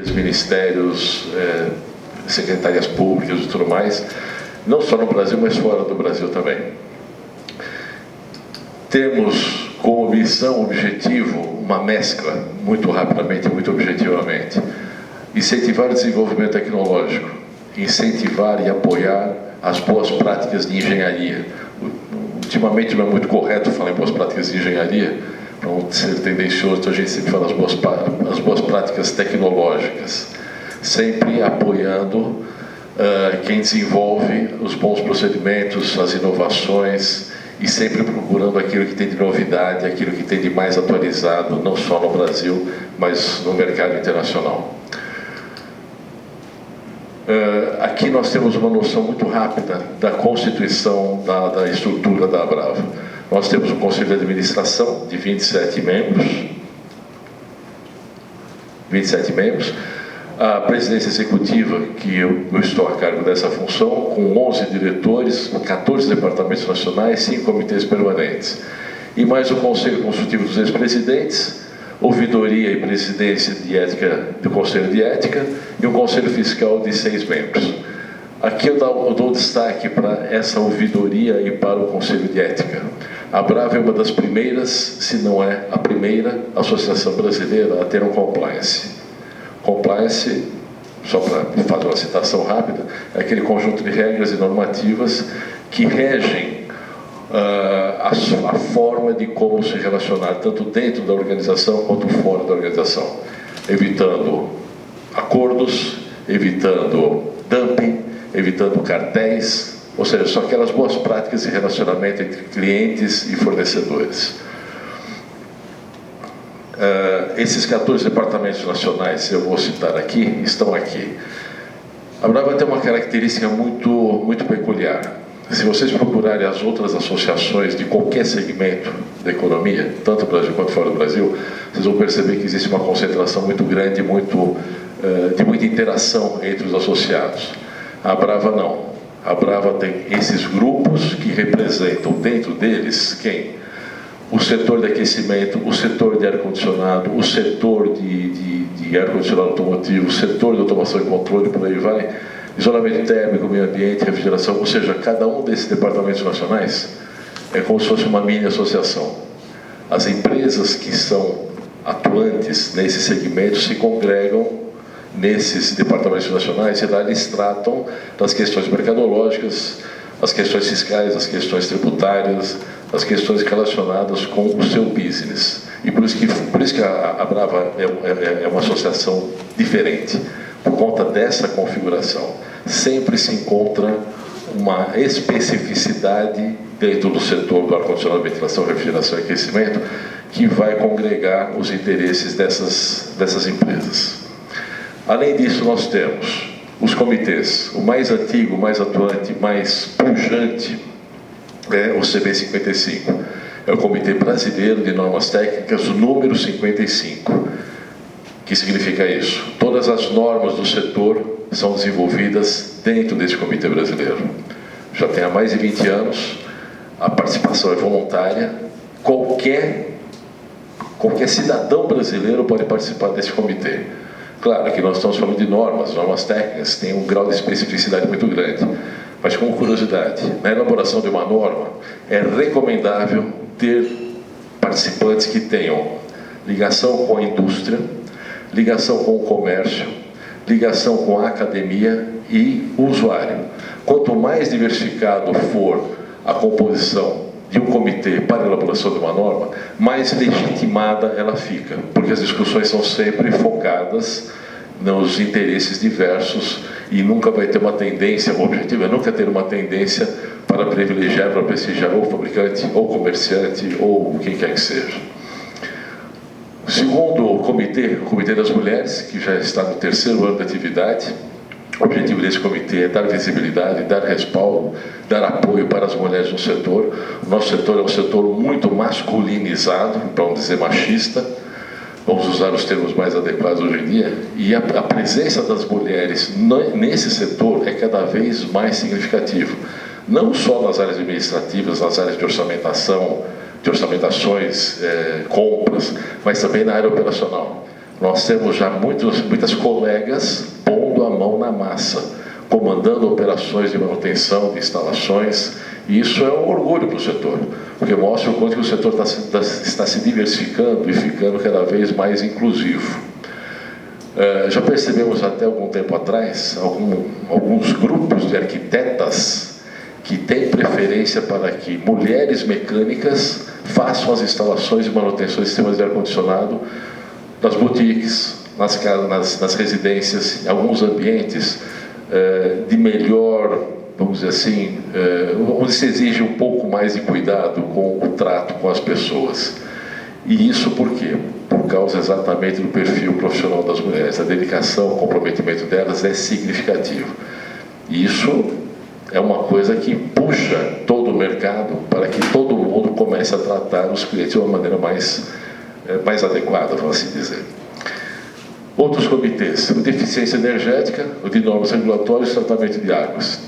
ministérios, secretarias públicas e tudo mais, não só no Brasil, mas fora do Brasil também. Temos como missão, objetivo, uma mescla, muito rapidamente, muito objetivamente, incentivar o desenvolvimento tecnológico, incentivar e apoiar as boas práticas de engenharia. Ultimamente não é muito correto falar em boas práticas de engenharia, para não ser tendencioso, então a gente sempre fala as boas práticas tecnológicas, sempre apoiando quem desenvolve os bons procedimentos, as inovações, e sempre procurando aquilo que tem de novidade, aquilo que tem de mais atualizado, não só no Brasil, mas no mercado internacional. Aqui nós temos uma noção muito rápida da constituição da estrutura da Abrava. Nós temos um Conselho de Administração de 27 membros, a presidência executiva, que eu estou a cargo dessa função, com 11 diretores, 14 departamentos nacionais, 5 comitês permanentes. E mais o Conselho Consultivo dos Ex-Presidentes, ouvidoria e presidência de ética do Conselho de Ética e um Conselho Fiscal de 6 membros. Aqui eu dou destaque para essa ouvidoria e para o Conselho de Ética. A Abrava é uma das primeiras, se não é a primeira, associação brasileira a ter um compliance. Compliance, só para fazer uma citação rápida, é aquele conjunto de regras e normativas que regem a forma de como se relacionar, tanto dentro da organização quanto fora da organização, evitando acordos, evitando dumping, evitando cartéis, ou seja, só aquelas boas práticas de relacionamento entre clientes e fornecedores. Esses 14 departamentos nacionais, eu vou citar aqui, estão aqui. A Abrava tem uma característica muito peculiar. Se vocês procurarem as outras associações de qualquer segmento da economia, tanto no Brasil quanto fora do Brasil, vocês vão perceber que existe uma concentração muito grande, de muita interação entre os associados. A Abrava não. A Abrava tem esses grupos que representam dentro deles quem? O setor de aquecimento, o setor de ar-condicionado, o setor de ar-condicionado automotivo, o setor de automação e controle, por aí vai, isolamento térmico, meio ambiente, refrigeração, ou seja, cada um desses departamentos nacionais é como se fosse uma mini associação. As empresas que são atuantes nesse segmento se congregam nesses departamentos nacionais e lá eles tratam das questões mercadológicas, as questões fiscais, as questões tributárias, as questões relacionadas com o seu business. E por isso que a Abrava é uma associação diferente, por conta dessa configuração. Sempre se encontra uma especificidade dentro do setor do ar-condicionado, ventilação, refrigeração e aquecimento que vai congregar os interesses dessas empresas. Além disso, nós temos os comitês. O mais antigo, o mais atuante, mais pujante é o CB55. É o Comitê Brasileiro de Normas Técnicas, o número 55. O que significa isso? Todas as normas do setor são desenvolvidas dentro desse Comitê Brasileiro. Já tem há mais de 20 anos, a participação é voluntária. Qualquer cidadão brasileiro pode participar desse comitê. Claro que nós estamos falando de normas técnicas, tem um grau de especificidade muito grande. Mas, como curiosidade, na elaboração de uma norma, é recomendável ter participantes que tenham ligação com a indústria, ligação com o comércio, ligação com a academia e o usuário. Quanto mais diversificado for a composição de um comitê para a elaboração de uma norma, mais legitimada ela fica, porque as discussões são sempre focadas nos interesses diversos e nunca vai ter uma tendência, o objetivo é nunca ter uma tendência para privilegiar, para prestigiar ou fabricante, ou comerciante, ou quem quer que seja. O segundo comitê, o Comitê das Mulheres, que já está no 3º ano de atividade. O objetivo desse comitê é dar visibilidade, dar respaldo, dar apoio para as mulheres no setor. O nosso setor é um setor muito masculinizado, para não dizer machista. Vamos usar os termos mais adequados hoje em dia. E a presença das mulheres nesse setor é cada vez mais significativa. Não só nas áreas administrativas, nas áreas de orçamentação, de orçamentações, compras, mas também na área operacional. Nós temos já muitas colegas pondo a mão na massa, comandando operações de manutenção de instalações, e isso é um orgulho para o setor, porque mostra o quanto que o setor está se diversificando e ficando cada vez mais inclusivo. Já percebemos até algum tempo atrás alguns grupos de arquitetas que têm preferência para que mulheres mecânicas façam as instalações de manutenção de sistemas de ar-condicionado nas boutiques, nas residências, em alguns ambientes de melhor, vamos dizer assim, onde se exige um pouco mais de cuidado com o trato com as pessoas. E isso por quê? Por causa exatamente do perfil profissional das mulheres. A dedicação, o comprometimento delas é significativo. E isso é uma coisa que puxa todo o mercado para que todo mundo comece a tratar os clientes de uma maneira mais adequada, vamos assim dizer. Outros comitês: o de eficiência energética, o de normas regulatórias e tratamento de águas.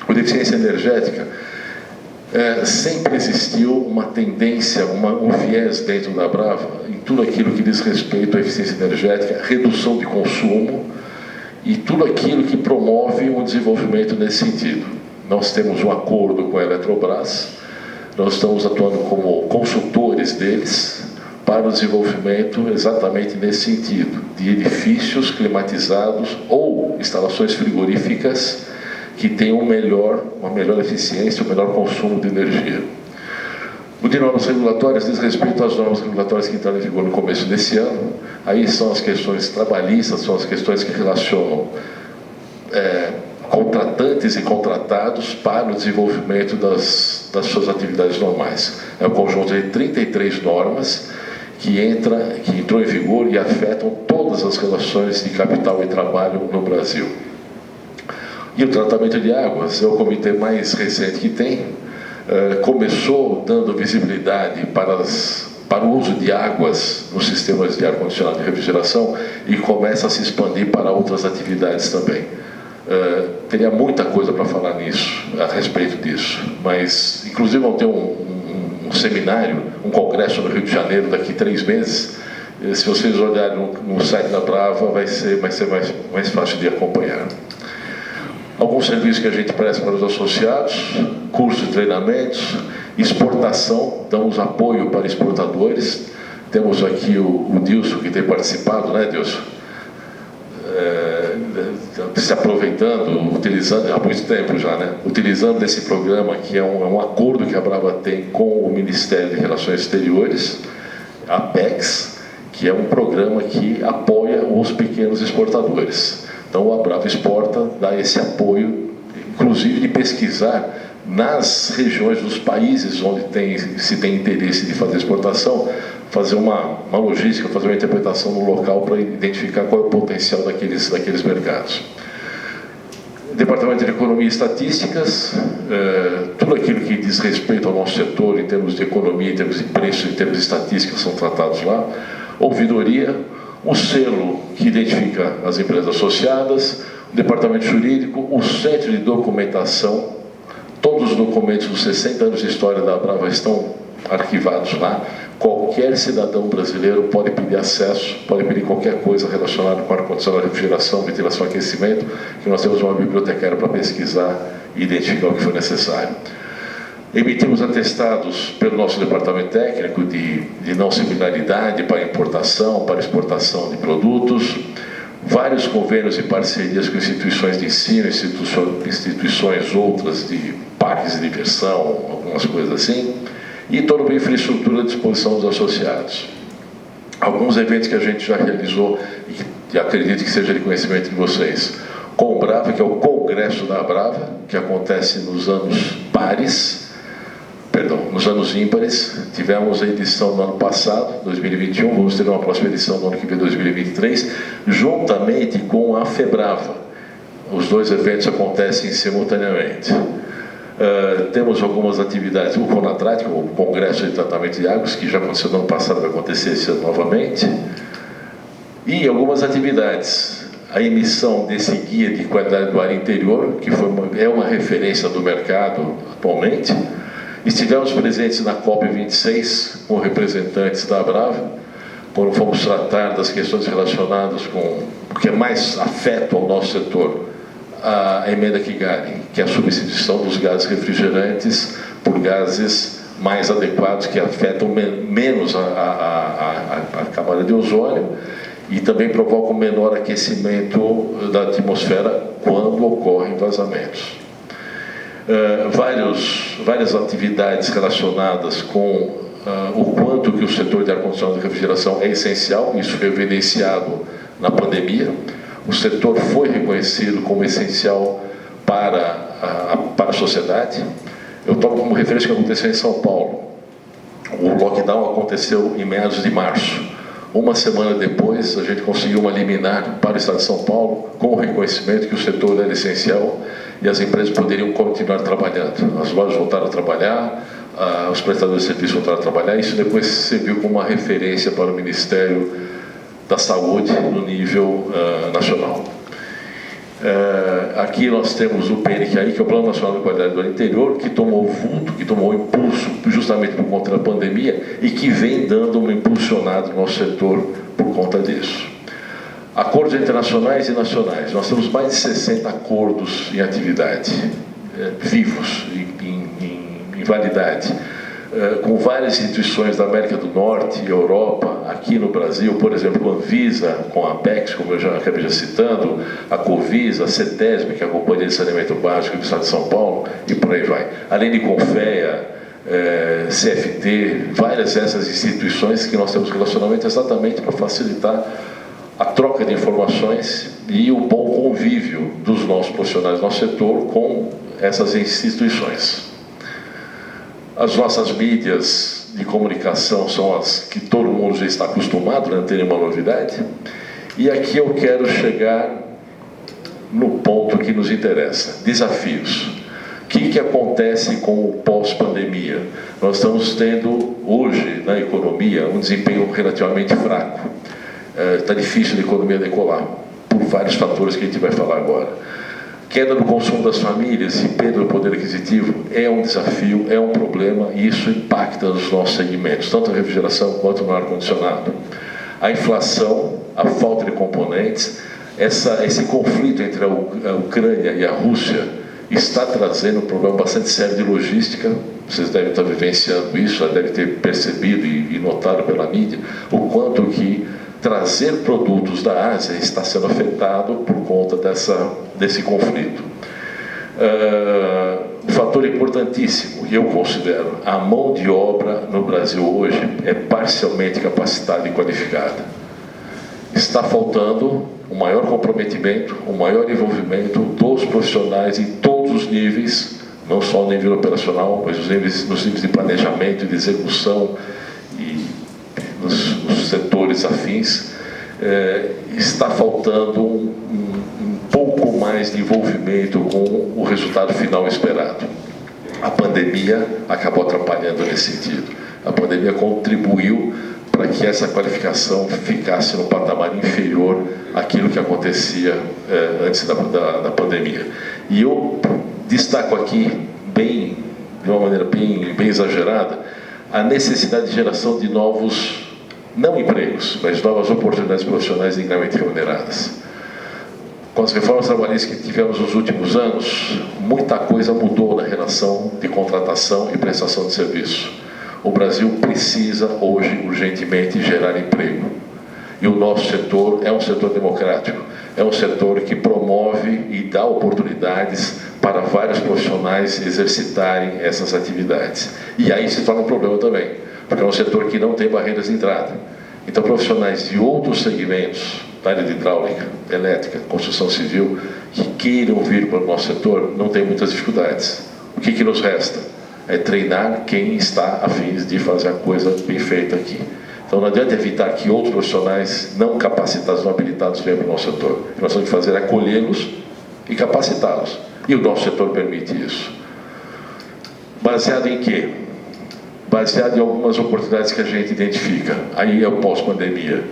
O de eficiência energética, sempre existiu uma tendência, um viés dentro da Abrava em tudo aquilo que diz respeito à eficiência energética, redução de consumo e tudo aquilo que promove um desenvolvimento nesse sentido. Nós temos um acordo com a Eletrobras, nós estamos atuando como consultores deles para o desenvolvimento exatamente nesse sentido, de edifícios climatizados ou instalações frigoríficas que tenham uma melhor eficiência, um melhor consumo de energia. O de normas regulatórias diz respeito às normas regulatórias que entraram em vigor no começo desse ano. Aí são as questões trabalhistas, são as questões que relacionam contratantes e contratados para o desenvolvimento das suas atividades normais. É um conjunto de 33 normas que entrou em vigor e afetam todas as relações de capital e trabalho no Brasil. E o tratamento de águas é o comitê mais recente que tem. Começou dando visibilidade para o uso de águas nos sistemas de ar-condicionado e refrigeração e começa a se expandir para outras atividades também. Teria muita coisa para falar a respeito disso, mas inclusive vão ter um seminário, um congresso no Rio de Janeiro daqui a 3 meses. Se vocês olharem no site da Abrava, vai ser mais fácil de acompanhar. Alguns serviços que a gente presta para os associados: cursos de treinamentos, exportação, damos apoio para exportadores. Temos aqui o Dilson, que tem participado, né, Dilson? Se aproveitando, utilizando, há muito tempo já, né? Utilizando desse programa, que é um acordo que a Abrava tem com o Ministério de Relações Exteriores, a Apex, que é um programa que apoia os pequenos exportadores. Então, o Abrava Exporta dá esse apoio, inclusive de pesquisar nas regiões dos países onde se tem interesse de fazer exportação, fazer uma logística, fazer uma interpretação no local para identificar qual é o potencial daqueles mercados. Departamento de Economia e Estatísticas, tudo aquilo que diz respeito ao nosso setor em termos de economia, em termos de preço, em termos de estatística, são tratados lá. Ouvidoria, o selo que identifica as empresas associadas, o departamento jurídico, o centro de documentação. Todos os documentos dos 60 anos de história da Abrava estão arquivados lá. Qualquer cidadão brasileiro pode pedir acesso, pode pedir qualquer coisa relacionada com ar-condicionado, refrigeração, ventilação, aquecimento, que nós temos uma bibliotecária para pesquisar e identificar o que for necessário. Emitimos atestados pelo nosso departamento técnico de não similaridade para importação, para exportação de produtos, vários convênios e parcerias com instituições de ensino, instituições outras de parques de diversão, algumas coisas assim, e toda uma infraestrutura à disposição dos associados. Alguns eventos que a gente já realizou e que acredito que seja de conhecimento de vocês. Com o Brava, que é o Congresso da Abrava, que acontece nos anos nos anos ímpares. Tivemos a edição no ano passado, 2021, vamos ter uma próxima edição no ano que vem, 2023, juntamente com a FEBRAVA. Os dois eventos acontecem simultaneamente. Temos algumas atividades, o CONATRAT, o Congresso de Tratamento de Águas, que já aconteceu no ano passado, vai acontecer esse ano novamente, e algumas atividades. A emissão desse guia de qualidade do ar interior, que é uma referência do mercado atualmente. Estivemos presentes na COP26 com representantes da Abrava. quando fomos tratar das questões relacionadas com o que mais afeta o nosso setor, a emenda Kigali, que é a substituição dos gases refrigerantes por gases mais adequados, que afetam menos a camada de ozônio e também provocam menor aquecimento da atmosfera quando ocorrem vazamentos. Várias atividades relacionadas com o quanto que o setor de ar-condicionado e refrigeração é essencial, isso foi evidenciado na pandemia. O setor foi reconhecido como essencial para a sociedade. Eu tomo como referência o que aconteceu em São Paulo. O lockdown aconteceu em meados de março. Uma semana depois, a gente conseguiu uma liminar para o Estado de São Paulo, com o reconhecimento que o setor era essencial e as empresas poderiam continuar trabalhando. As lojas voltaram a trabalhar, os prestadores de serviço voltaram a trabalhar. Isso depois serviu como uma referência para o Ministério da Saúde no nível nacional. Aqui nós temos o PNQI, que é o Plano Nacional de Qualidade do Ar Interior, que tomou vulto, que tomou impulso justamente por conta da pandemia e que vem dando uma impulsionada no nosso setor por conta disso. Acordos internacionais e nacionais. Nós temos mais de 60 acordos em atividade, vivos, em validade, com várias instituições da América do Norte e Europa, aqui no Brasil, por exemplo, a Anvisa, com a Apex, como eu já acabei citando, a Covisa, a CETESB, que é a Companhia de Saneamento Básico do Estado de São Paulo, e por aí vai. Além de Confea, CFT, várias dessas instituições que nós temos relacionamento exatamente para facilitar a troca de informações e o bom convívio dos nossos profissionais do nosso setor com essas instituições. As nossas mídias de comunicação são as que todo mundo já está acostumado, não tem nenhuma novidade. E aqui eu quero chegar no ponto que nos interessa: desafios. O que acontece com o pós-pandemia? Nós estamos tendo hoje na economia um desempenho relativamente fraco. Está difícil a economia decolar, por vários fatores que a gente vai falar agora. Queda do consumo das famílias e perda do poder aquisitivo é um desafio, é um problema, e isso impacta nos nossos segmentos, tanto na refrigeração quanto no ar-condicionado. A inflação, a falta de componentes, esse conflito entre a Ucrânia e a Rússia está trazendo um problema bastante sério de logística. Vocês devem estar vivenciando isso, já devem ter percebido e notado pela mídia o quanto que trazer produtos da Ásia está sendo afetado por conta desse conflito. Um fator importantíssimo, e eu considero, a mão de obra no Brasil hoje é parcialmente capacitada e qualificada. Está faltando um maior comprometimento, um maior envolvimento dos profissionais em todos os níveis, não só no nível operacional, mas nos níveis de planejamento e de execução e nos setores afins. Está faltando um pouco mais de envolvimento com o resultado final esperado. A pandemia acabou atrapalhando nesse sentido. A pandemia contribuiu para que essa qualificação ficasse no patamar inferior àquilo que acontecia antes da pandemia. E eu destaco aqui, de uma maneira bem exagerada, a necessidade de geração de novos, não empregos, mas novas oportunidades profissionais dignamente remuneradas. Com as reformas trabalhistas que tivemos nos últimos anos, muita coisa mudou na relação de contratação e prestação de serviço. O Brasil precisa hoje, urgentemente, gerar emprego. E o nosso setor é um setor democrático, é um setor que promove e dá oportunidades para vários profissionais exercitarem essas atividades. E aí se torna um problema também, porque é um setor que não tem barreiras de entrada. Então, profissionais de outros segmentos, da área de hidráulica, elétrica, construção civil, que queiram vir para o nosso setor, não tem muitas dificuldades. O que nos resta? É treinar quem está a fim de fazer a coisa bem feita aqui. Então, não adianta evitar que outros profissionais não capacitados, não habilitados venham para o nosso setor. O que nós temos que fazer é acolhê-los e capacitá-los. E o nosso setor permite isso. Baseado em quê? Baseado em algumas oportunidades que a gente identifica. Aí é o pós-pandemia,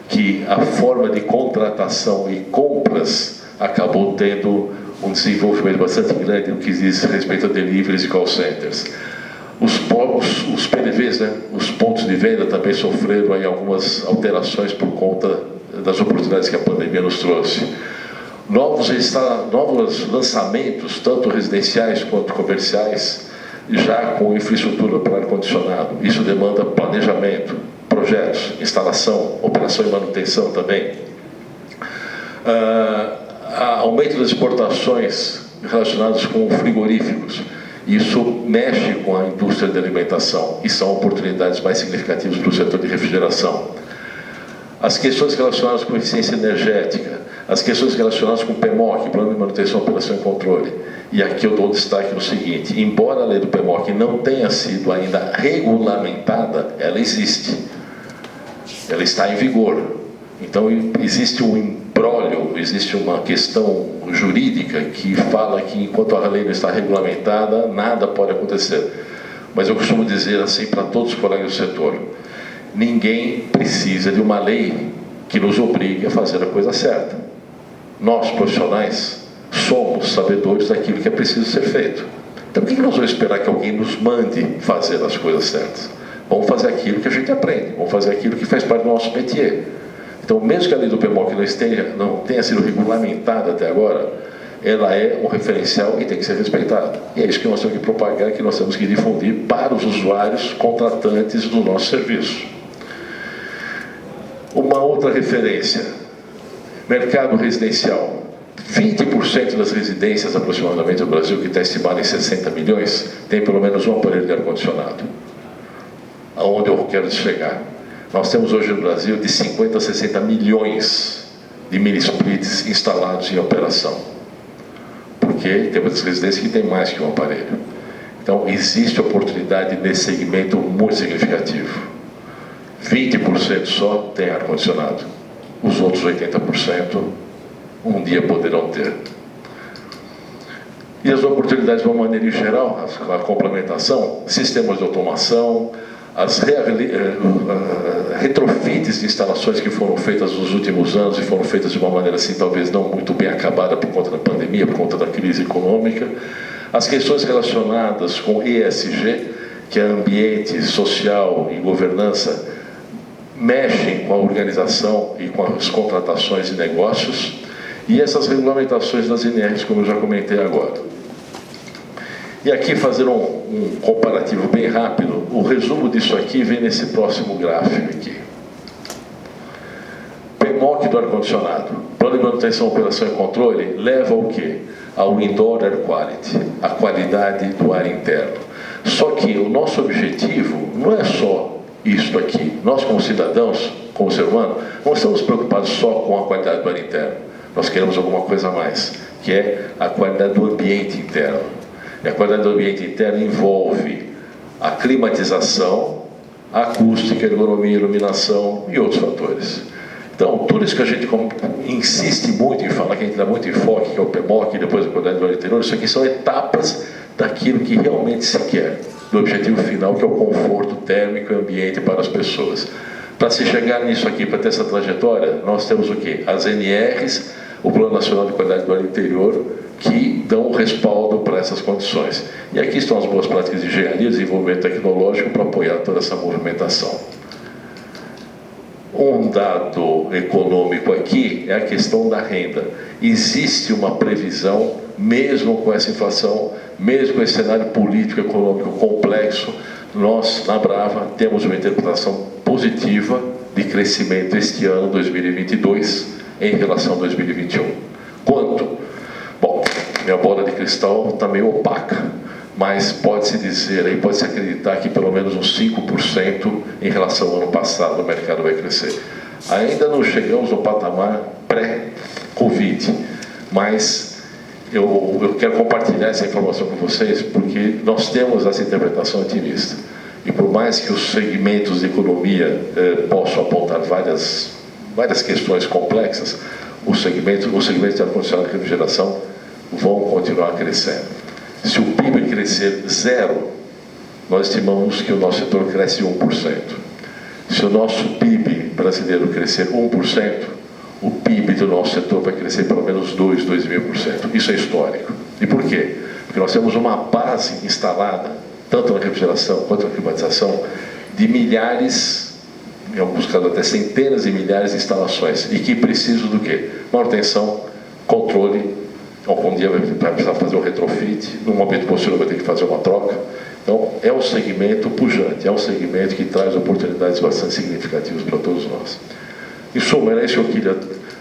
que a forma de contratação e compras acabou tendo um desenvolvimento bastante grande no que diz respeito a deliveries e call centers. Os PDVs, né, os pontos de venda, também sofreram aí algumas alterações por conta das oportunidades que a pandemia nos trouxe. Novos lançamentos, tanto residenciais quanto comerciais, já com infraestrutura para ar-condicionado. Isso demanda planejamento, projetos, instalação, operação e manutenção também. Aumento das exportações relacionadas com frigoríficos. Isso mexe com a indústria de alimentação e são oportunidades mais significativas para o setor de refrigeração. As questões relacionadas com eficiência energética, as questões relacionadas com o PMOC, Plano de Manutenção, Operação e Controle. E aqui eu dou destaque no seguinte: embora a lei do PMOC não tenha sido ainda regulamentada, ela existe. Ela está em vigor. Então existe um imbróglio, existe uma questão jurídica que fala que enquanto a lei não está regulamentada, nada pode acontecer. Mas eu costumo dizer assim para todos os colegas do setor: ninguém precisa de uma lei que nos obrigue a fazer a coisa certa. Nós, profissionais, somos sabedores daquilo que é preciso ser feito. Então, por que nós vamos esperar que alguém nos mande fazer as coisas certas? Vamos fazer aquilo que a gente aprende, vamos fazer aquilo que faz parte do nosso métier. Então, mesmo que a lei do PMOC não tenha sido regulamentada até agora, ela é um referencial e tem que ser respeitada. E é isso que nós temos que propagar, que nós temos que difundir para os usuários contratantes do nosso serviço. Uma outra referência: mercado residencial. 20% das residências aproximadamente do Brasil, que está estimado em 60 milhões, tem pelo menos um aparelho de ar-condicionado. Aonde eu quero chegar? Nós temos hoje no Brasil de 50 a 60 milhões de mini-splits instalados em operação. Porque tem muitas residências que têm mais que um aparelho. Então, existe oportunidade nesse segmento muito significativo. 20% só tem ar-condicionado. Os outros 80% um dia poderão ter. E as oportunidades, de uma maneira em geral, a complementação, sistemas de automação, as retrofits de instalações que foram feitas nos últimos anos e foram feitas de uma maneira assim, talvez não muito bem acabada por conta da pandemia, por conta da crise econômica, as questões relacionadas com ESG, que é ambiente social e governança, mexem com a organização e com as contratações de negócios, e essas regulamentações das INRs, como eu já comentei agora. E aqui fazer um comparativo bem rápido. O resumo disso aqui vem nesse próximo gráfico aqui. PMOC do ar-condicionado, Plano de Manutenção, Operação e Controle, leva ao quê? Ao Indoor Air Quality, a qualidade do ar interno. Só que o nosso objetivo não é só isso aqui. Nós, como cidadãos, como ser humano, não estamos preocupados só com a qualidade do ar interno. Nós queremos alguma coisa a mais, que é a qualidade do ambiente interno. E a qualidade do ambiente interno envolve a climatização, a acústica, a ergonomia, a iluminação e outros fatores. Então, tudo isso que a gente insiste muito em falar, que a gente dá muito enfoque, que é o PMOC e depois a qualidade do ar interior, isso aqui são etapas daquilo que realmente se quer, do objetivo final, que é o conforto térmico e ambiente para as pessoas. Para se chegar nisso aqui, para ter essa trajetória, nós temos o quê? As NRs, o Plano Nacional de Qualidade do Ar Interior, que dão o respaldo para essas condições. E aqui estão as boas práticas de engenharia e desenvolvimento tecnológico para apoiar toda essa movimentação. Um dado econômico aqui é a questão da renda. Existe uma previsão, mesmo com essa inflação, mesmo com esse cenário político econômico complexo, nós, na Brava, temos uma interpretação positiva de crescimento este ano, 2022, em relação a 2021. Quanto? Bom, minha bola de cristal está meio opaca, mas pode-se dizer, aí pode-se acreditar que pelo menos uns 5% em relação ao ano passado o mercado vai crescer. Ainda não chegamos no patamar pré-Covid, mas eu quero compartilhar essa informação com vocês porque nós temos essa interpretação otimista. E por mais que os segmentos de economia possam apontar várias questões complexas, os segmentos de ar-condicionado e refrigeração vão continuar crescendo. Se o PIB crescer 0%, nós estimamos que o nosso setor cresce 1%. Se o nosso PIB brasileiro crescer 1%, o PIB do nosso setor vai crescer pelo menos 2,5%. Isso é histórico. E por quê? Porque nós temos uma base instalada tanto na refrigeração quanto na climatização, de milhares, em alguns casos até centenas de milhares de instalações, e que precisam do quê? Manutenção, controle, algum dia vai precisar fazer um retrofit, num momento posterior vai ter que fazer uma troca. Então, é um segmento pujante, é um segmento que traz oportunidades bastante significativas para todos nós. Em suma, era isso que eu queria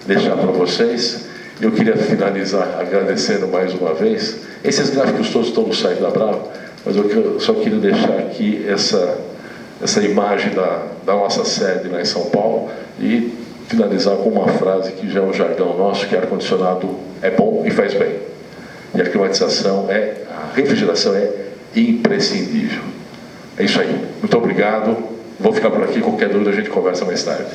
deixar para vocês. Eu queria finalizar agradecendo mais uma vez. Esses gráficos todos estão no site da Brava, mas eu só queria deixar aqui essa imagem da nossa sede lá em São Paulo e finalizar com uma frase que já é um jargão nosso, que ar-condicionado é bom e faz bem. E a climatização a refrigeração é imprescindível. É isso aí. Muito obrigado. Vou ficar por aqui. Qualquer dúvida a gente conversa mais tarde.